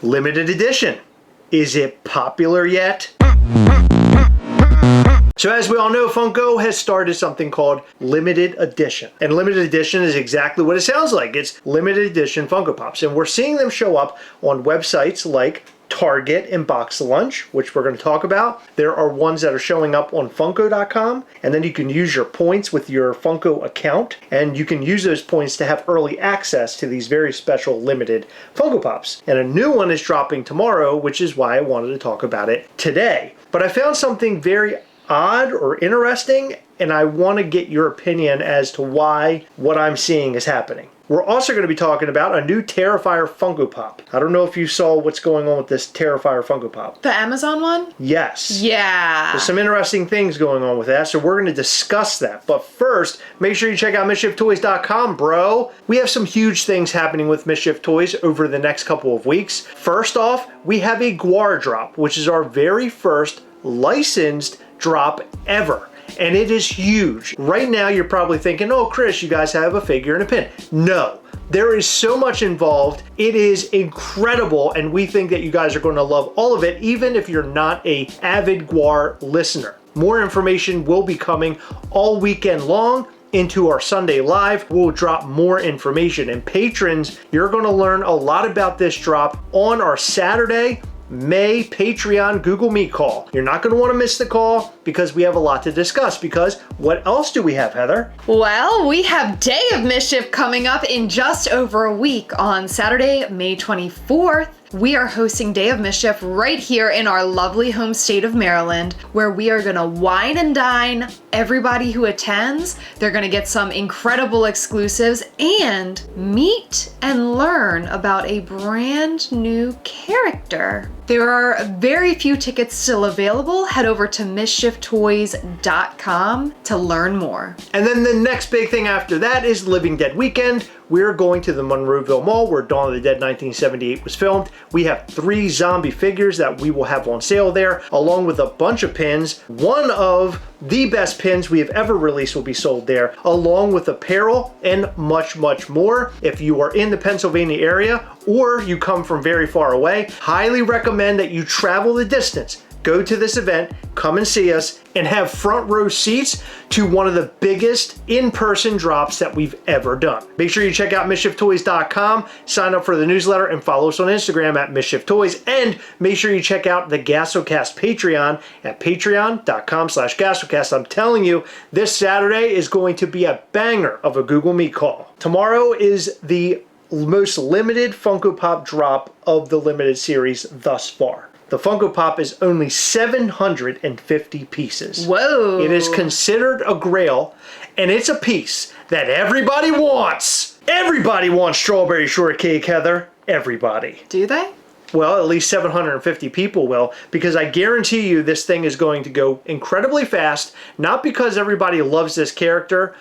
Limited edition. Is it popular yet? So as we all know, Funko has started something called limited edition. And limited edition is exactly what it sounds like. It's limited edition Funko Pops. And we're seeing them show up on websites like Target and Box Lunch, which we're going to talk about. There are ones that are showing up on Funko.com, and then you can use your points with your Funko account, and you can use those points to have early access to these very special limited Funko Pops. And a new one is dropping tomorrow, which is why I wanted to talk about it today. But I found something very odd or interesting, and I want to get your opinion as to why what I'm seeing is happening. We're also going to be talking about a new Terrifier Funko Pop. I don't know if you saw what's going on with this Terrifier Funko Pop. The Amazon one? Yes. Yeah. There's some interesting things going on with that, so we're going to discuss that. But first, make sure you check out MISCHIEFtoys.com, bro. We have some huge things happening with Mischief Toys over the next couple of weeks. First off, we have a Guar drop, which is our very first licensed drop ever. And it is huge. Right now, you're probably thinking, oh, Chris, you guys have a figure and a pin. No, there is so much involved. It is incredible, and we think that you guys are going to love all of it, even if you're not an avid Guar listener. More information will be coming all weekend long. Into our Sunday Live, we'll drop more information. And patrons, you're going to learn a lot about this drop on our Saturday, May Patreon Google Meet call. You're not going to want to miss the call because we have a lot to discuss. Because what else do we have, Heather? Well, we have Day of Mischief coming up in just over a week on Saturday, May 24th. We are hosting Day of Mischief right here in our lovely home state of Maryland, where we are gonna wine and dine everybody who attends. They're gonna get some incredible exclusives and meet and learn about a brand new character. There are very few tickets still available. Head over to MISCHIEFtoys.com to learn more. And then the next big thing after that is Living Dead Weekend. We're going to the Monroeville Mall where Dawn of the Dead 1978 was filmed. We have 3 zombie figures that we will have on sale there, along with a bunch of pins. One of the best pins we have ever released will be sold there, along with apparel and much, much more. If you are in the Pennsylvania area or you come from very far away, highly recommend that you travel the distance. Go to this event, come and see us, and have front row seats to one of the biggest in-person drops that we've ever done. Make sure you check out MISCHIEFtoys.com, sign up for the newsletter, and follow us on Instagram at MISCHIEFtoys. And make sure you check out the Gastlecast Patreon at patreon.com/Gastlecast. I'm telling you, this Saturday is going to be a banger of a Google Meet call. Tomorrow is the most limited Funko Pop drop of the limited series thus far. The Funko Pop is only 750 pieces. Whoa. It is considered a grail, and it's a piece that everybody wants. Everybody wants strawberry shortcake, Heather. Everybody. Do they? Well, at least 750 people will, because I guarantee you this thing is going to go incredibly fast, not because everybody loves this character,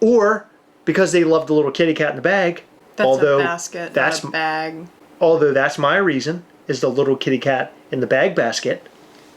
or because they love the little kitty cat in the bag. That's a basket, not a bag. Although that's my reason, is the little kitty cat in the bag basket.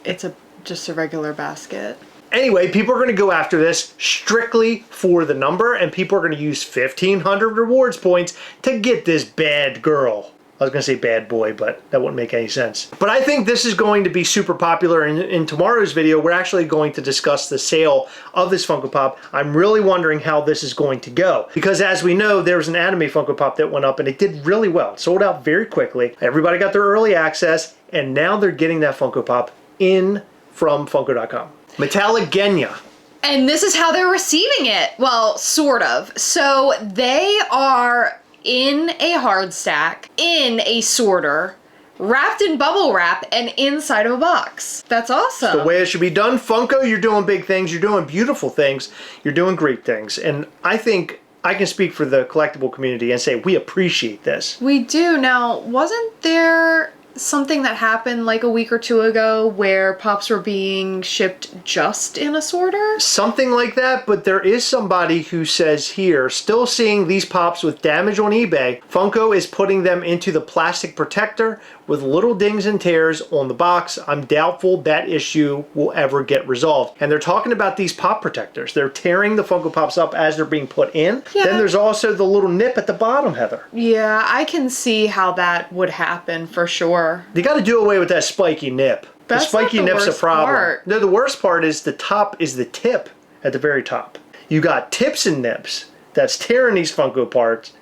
It's just a regular basket. Anyway, people are going to go after this strictly for the number, and people are going to use 1,500 rewards points to get this bad girl. I was going to say bad boy, but that wouldn't make any sense. But I think this is going to be super popular. In tomorrow's video, we're actually going to discuss the sale of this Funko Pop. I'm really wondering how this is going to go. Because as we know, there was an anime Funko Pop that went up, and it did really well. It sold out very quickly. Everybody got their early access, and now they're getting that Funko Pop in from Funko.com. Metallic Genya. And this is how they're receiving it. Well, sort of. So they are in a hard stack, in a sorter, wrapped in bubble wrap, and inside of a box. That's awesome. It's the way it should be done. Funko, you're doing big things. You're doing beautiful things. You're doing great things. And I think I can speak for the collectible community and say we appreciate this. We do. Now, wasn't there something that happened like a week or two ago where pops were being shipped just in a sorter? Something like that, but there is somebody who says here, still seeing these pops with damage on eBay, Funko is putting them into the plastic protector with little dings and tears on the box. I'm doubtful that issue will ever get resolved. And they're talking about these pop protectors. They're tearing the Funko Pops up as they're being put in. Yeah. Then there's also the little nip at the bottom, Heather. Yeah, I can see how that would happen for sure. They got to do away with that spiky nip. That's the spiky not the nip's worst a problem. part. No, the worst part is the top is the tip at the very top. You got tips and nips that's tearing these Funko parts.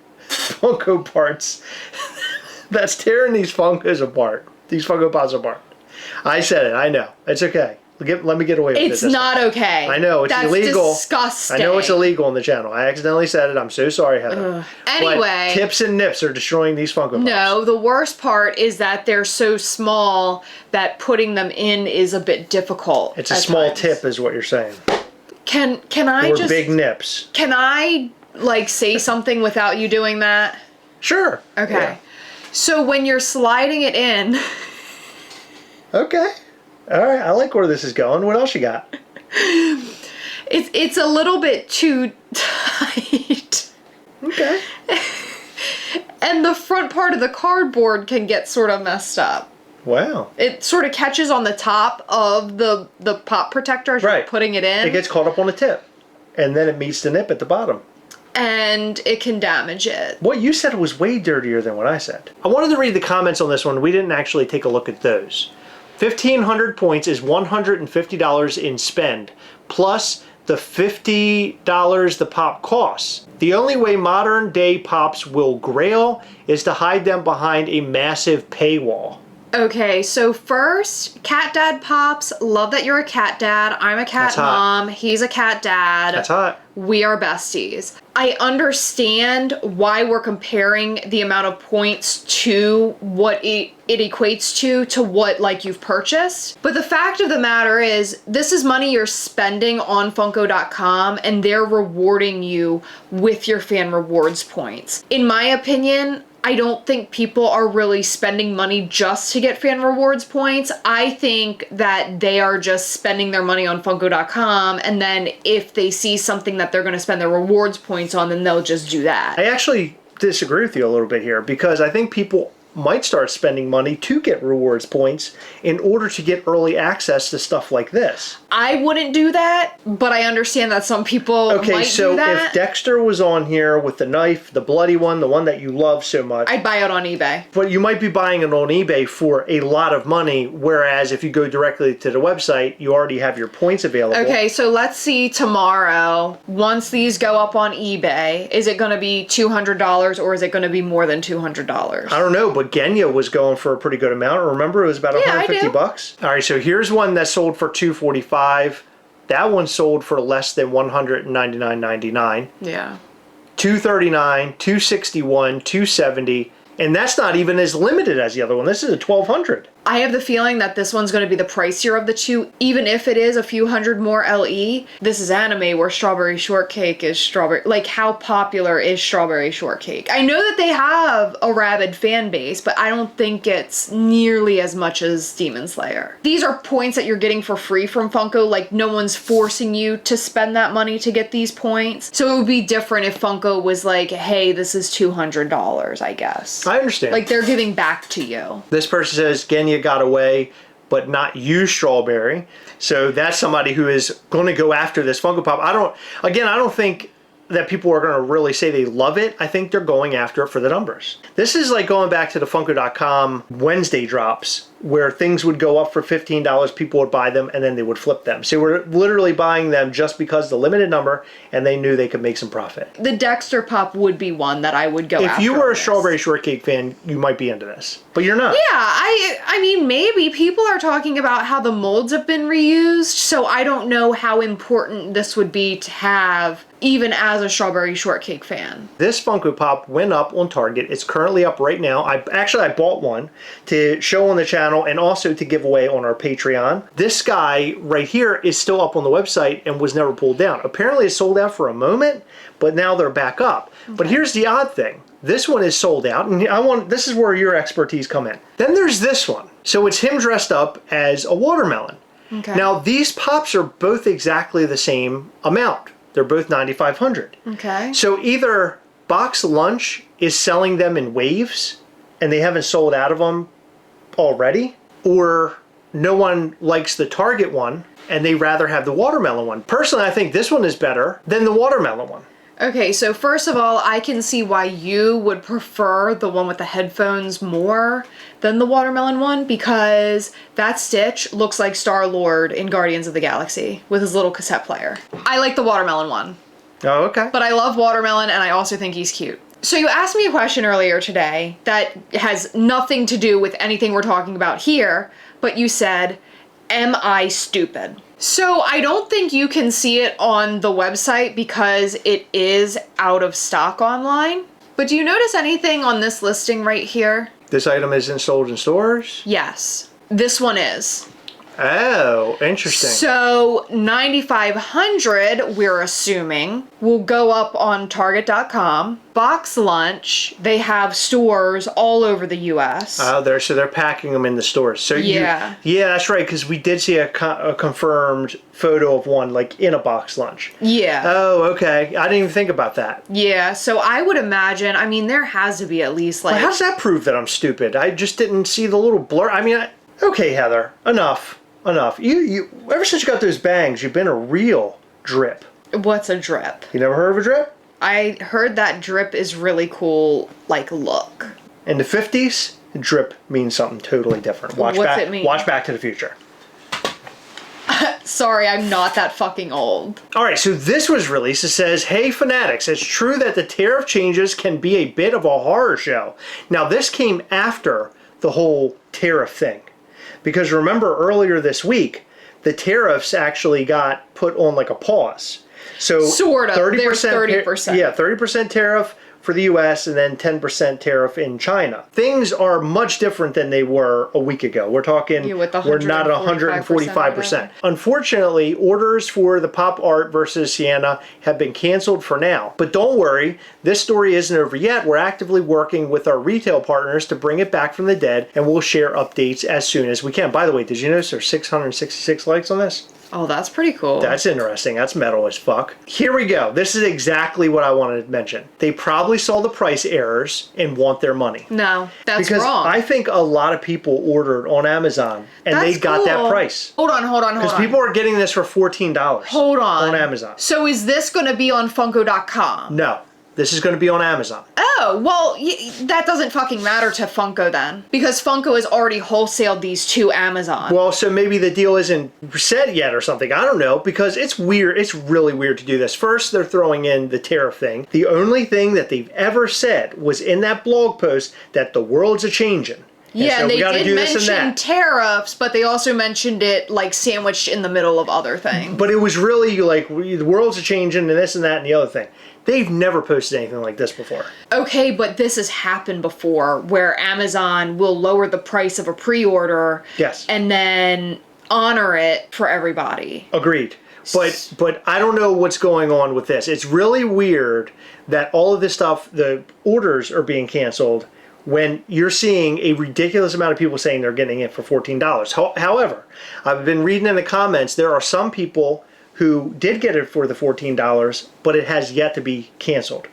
That's tearing these Funkos apart. These Funko Pops apart. I said it. I know. It's okay. Let me get away with it. It's not okay. I know. It's illegal. That's disgusting. I know it's illegal on the channel. I accidentally said it. I'm so sorry, Heather. Anyway. But tips and nips are destroying these Funko Pops. No, the worst part is that they're so small that putting them in is a bit difficult. It's a small tip is what you're saying. Can I or just... big nips. Can I, like, say something without you doing that? Sure. Okay. Yeah. So when you're sliding it in... Okay. All right. I like where this is going. What else you got? It's a little bit too tight. Okay. And the front part of the cardboard can get sort of messed up. Wow. It sort of catches on the top of the pop protector as you're putting it in. It gets caught up on the tip. And then it meets the nip at the bottom. And it can damage it. What you said was way dirtier than what I said. I wanted to read the comments on this one. We didn't actually take a look at those. 1,500 points is $150 in spend, plus the $50 the pop costs. The only way modern day pops will grail is to hide them behind a massive paywall. Okay, so first, cat dad pops. Love that you're a cat dad. I'm a cat mom. He's a cat dad. That's hot. We are besties. I understand why we're comparing the amount of points to what it equates to what like you've purchased. But the fact of the matter is, this is money you're spending on Funko.com and they're rewarding you with your fan rewards points. In my opinion, I don't think people are really spending money just to get fan rewards points. I think that they are just spending their money on Funko.com, and then if they see something that they're going to spend their rewards points on, then they'll just do that. I actually disagree with you a little bit here because I think people might start spending money to get rewards points in order to get early access to stuff like this. I wouldn't do that, but I understand that some people might do that. Okay, so if Dexter was on here with the knife, the bloody one, the one that you love so much, I'd buy it on eBay. but you might be buying it on eBay for a lot of money, whereas if you go directly to the website, you already have your points available. Okay, so let's see tomorrow, once these go up on eBay, is it going to be $200 or is it going to be more than $200? I don't know, but Genya was going for a pretty good amount. Remember, it was about $150. All right, so here's one that sold for $245. That one sold for less than $199.99. Yeah. $239, $261, $270, and that's not even as limited as the other one. This is a $1,200. I have the feeling that this one's going to be the pricier of the two, even if it is a few hundred more LE. This is anime where strawberry shortcake is strawberry. Like, how popular is strawberry shortcake? I know that they have a rabid fan base, but I don't think it's nearly as much as Demon Slayer. These are points that you're getting for free from Funko. Like, no one's forcing you to spend that money to get these points. So it would be different if Funko was like, hey, this is $200, I guess. I understand. Like, they're giving back to you. This person says Genya got away, but not you, Strawberry. So that's somebody who is going to go after this Funko Pop. I don't think that people are going to really say they love it. I think they're going after it for the numbers. This is like going back to the Funko.com Wednesday drops, where things would go up for $15, people would buy them, and then they would flip them. So we're literally buying them just because the limited number, and they knew they could make some profit. The Dexter Pop would be one that I would go after. If you were a Strawberry Shortcake fan, you might be into this. But you're not. Yeah, I mean, maybe. People are talking about how the molds have been reused, so I don't know how important this would be to have, even as a Strawberry Shortcake fan. This Funko Pop went up on Target. It's currently up right now. I bought one to show on the channel and also to give away on our Patreon. This guy right here is still up on the website and was never pulled down. Apparently it sold out for a moment, but now they're back up. Okay. But here's the odd thing. This one is sold out, and this is where your expertise come in. Then there's this one. So it's him dressed up as a watermelon. Okay. Now these pops are both exactly the same amount. They're both $9,500. Okay. So either Box Lunch is selling them in waves and they haven't sold out of them already, or no one likes the Target one and they rather have the watermelon one. Personally, I think this one is better than the watermelon one. Okay, so first of all, I can see why you would prefer the one with the headphones more than the watermelon one, because that Stitch looks like Star-Lord in Guardians of the Galaxy with his little cassette player. I like the watermelon one. Oh, okay. But I love watermelon, and I also think he's cute. So you asked me a question earlier today that has nothing to do with anything we're talking about here, but you said, am I stupid? So I don't think you can see it on the website because it is out of stock online. But do you notice anything on this listing right here? This item isn't sold in stores? Yes, this one is. Oh, interesting. So 9,500, we're assuming, will go up on Target.com. Box Lunch, they have stores all over the U.S. Oh, they're packing them in the stores. So yeah, that's right, because we did see a confirmed photo of one like in a Box Lunch. Yeah. Oh, okay. I didn't even think about that. Yeah. So I would imagine. I mean, there has to be at least like. Well, how does that prove that I'm stupid? I just didn't see the little blur. I mean, okay, Heather, enough. You ever since you got those bangs, you've been a real drip. What's a drip? You never heard of a drip? I heard that drip is really cool, like, look. In the 50s, drip means something totally different. What's it mean? Watch Back to the Future. Sorry, I'm not that fucking old. All right, so this was released. It says, hey, fanatics, it's true that the tariff changes can be a bit of a horror show. Now, this came after the whole tariff thing. Because remember, earlier this week, the tariffs actually got put on like a pause. So sort of. 30%. There's 30%. Yeah, 30% tariff for the US and then 10% tariff in China. Things are much different than they were a week ago. We're talking, we're not at 145%. Unfortunately, orders for the pop art versus Sienna have been canceled for now. But don't worry, this story isn't over yet. We're actively working with our retail partners to bring it back from the dead, and we'll share updates as soon as we can. By the way, did you notice there's 666 likes on this? Oh, that's pretty cool. That's interesting. That's metal as fuck. Here we go. This is exactly what I wanted to mention. They probably saw the price errors and want their money. No, that's because wrong. I think a lot of people ordered on Amazon and they got that price. Hold on. Because people are getting this for $14. Hold on. On Amazon. So is this going to be on Funko.com? No. This is going to be on Amazon. Oh, well, that doesn't fucking matter to Funko then. Because Funko has already wholesaled these to Amazon. Well, so maybe the deal isn't set yet or something. I don't know, because it's weird. It's really weird to do this. First, they're throwing in the tariff thing. The only thing that they've ever said was in that blog post that the world's a-changing. Yeah, so and they did mention tariffs, but they also mentioned it like sandwiched in the middle of other things. But it was really like the world's a-changing and this and that and the other thing. They've never posted anything like this before. Okay, but this has happened before where Amazon will lower the price of a pre-order. Yes. And then honor it for everybody. Agreed. But I don't know what's going on with this. It's really weird that all of this stuff, the orders are being canceled when you're seeing a ridiculous amount of people saying they're getting it for $14. However, I've been reading in the comments, there are some people who did get it for the $14, but it has yet to be canceled.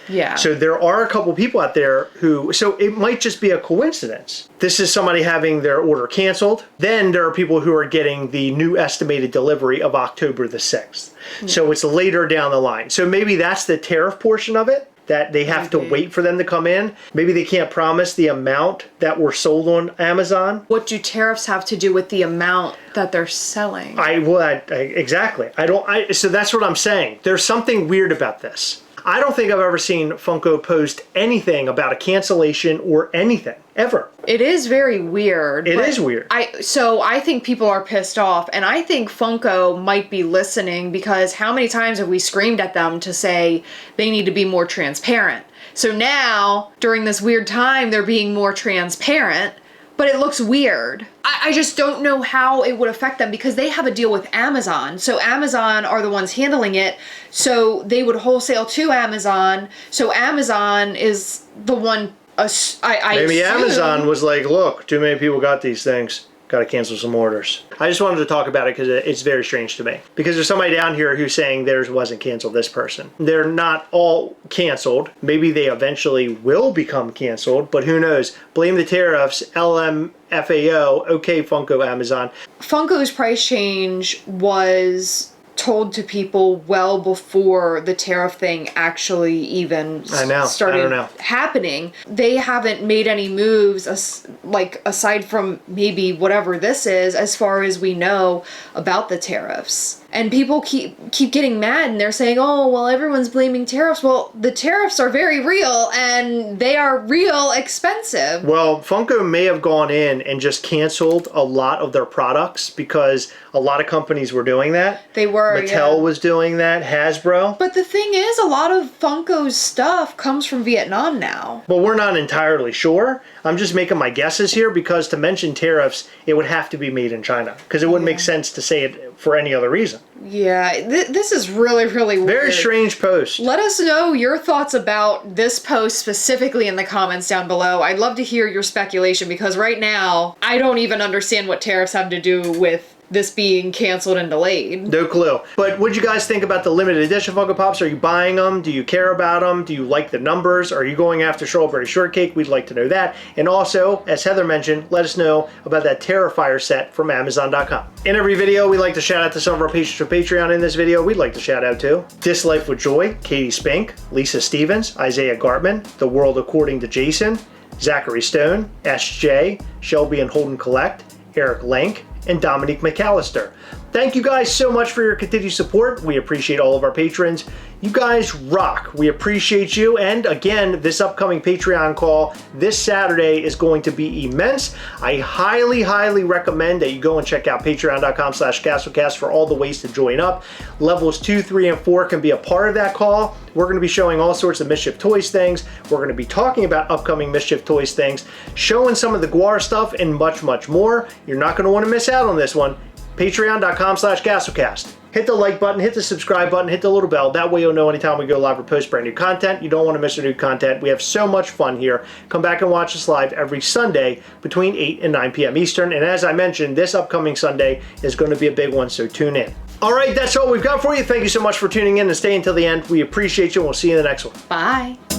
Yeah. So there are a couple people out there who, so it might just be a coincidence. This is somebody having their order canceled. Then there are people who are getting the new estimated delivery of October the 6th. Yeah. So it's later down the line. So maybe that's the tariff portion of it, that they have to wait for them to come in. Maybe they can't promise the amount that were sold on Amazon. What do tariffs have to do with the amount that they're selling? Exactly. So that's what I'm saying. There's something weird about this. I don't think I've ever seen Funko post anything about a cancellation or anything, ever. It is very weird. It is weird. So I think people are pissed off, and I think Funko might be listening, because how many times have we screamed at them to say they need to be more transparent? So now, during this weird time, they're being more transparent, but it looks weird. I just don't know how it would affect them, because they have a deal with Amazon. So Amazon are the ones handling it. So they would wholesale to Amazon. So Amazon is the one. Maybe Amazon was like, look, too many people got these things. Got to cancel some orders. I just wanted to talk about it because it's very strange to me. Because there's somebody down here who's saying theirs wasn't canceled, this person. They're not all canceled. Maybe they eventually will become canceled, but who knows? Blame the tariffs, LMFAO, OK Funko, Amazon. Funko's price change was told to people well before the tariff thing actually even started happening. They haven't made any moves aside from maybe whatever this is, as far as we know, about the tariffs. And people keep getting mad and they're saying, oh, well, everyone's blaming tariffs. Well, the tariffs are very real and they are real expensive. Well, Funko may have gone in and just canceled a lot of their products because a lot of companies were doing that. They were, Mattel was doing that, Hasbro. But the thing is, a lot of Funko's stuff comes from Vietnam now. Well, we're not entirely sure. I'm just making my guesses here because to mention tariffs, it would have to be made in China because it wouldn't make sense to say it for any other reason. Yeah, this is really, really weird. Very strange post. Let us know your thoughts about this post specifically in the comments down below. I'd love to hear your speculation because right now, I don't even understand what tariffs have to do with this being canceled and delayed. No clue. But what'd you guys think about the limited edition Funko Pops? Are you buying them? Do you care about them? Do you like the numbers? Are you going after Strawberry Shortcake? We'd like to know that. And also, as Heather mentioned, let us know about that Terrifier set from Amazon.com. In every video, we like to shout out to some of our patrons from Patreon. In this video, we'd like to shout out to This Life with Joy, Katie Spink, Lisa Stevens, Isaiah Gartman, The World According to Jason, Zachary Stone, SJ, Shelby and Holden Collect, Eric Lank, and Dominique McAllister. Thank you guys so much for your continued support. We appreciate all of our patrons. You guys rock. We appreciate you. And again, this upcoming Patreon call this Saturday is going to be immense. I highly, highly recommend that you go and check out patreon.com/Gastlecast for all the ways to join up. Levels 2, 3, and 4 can be a part of that call. We're going to be showing all sorts of Mischief Toys things. We're going to be talking about upcoming Mischief Toys things, showing some of the Guar stuff, and much, much more. You're not going to want to miss out on this one. Patreon.com/Gastlecast. Hit the like button, hit the subscribe button, hit the little bell. That way you'll know anytime we go live or post brand new content. You don't want to miss our new content. We have so much fun here. Come back and watch us live every Sunday between 8 and 9 p.m. Eastern. And as I mentioned, this upcoming Sunday is going to be a big one, so tune in. All right, that's all we've got for you. Thank you so much for tuning in and staying until the end. We appreciate you, and we'll see you in the next one. Bye.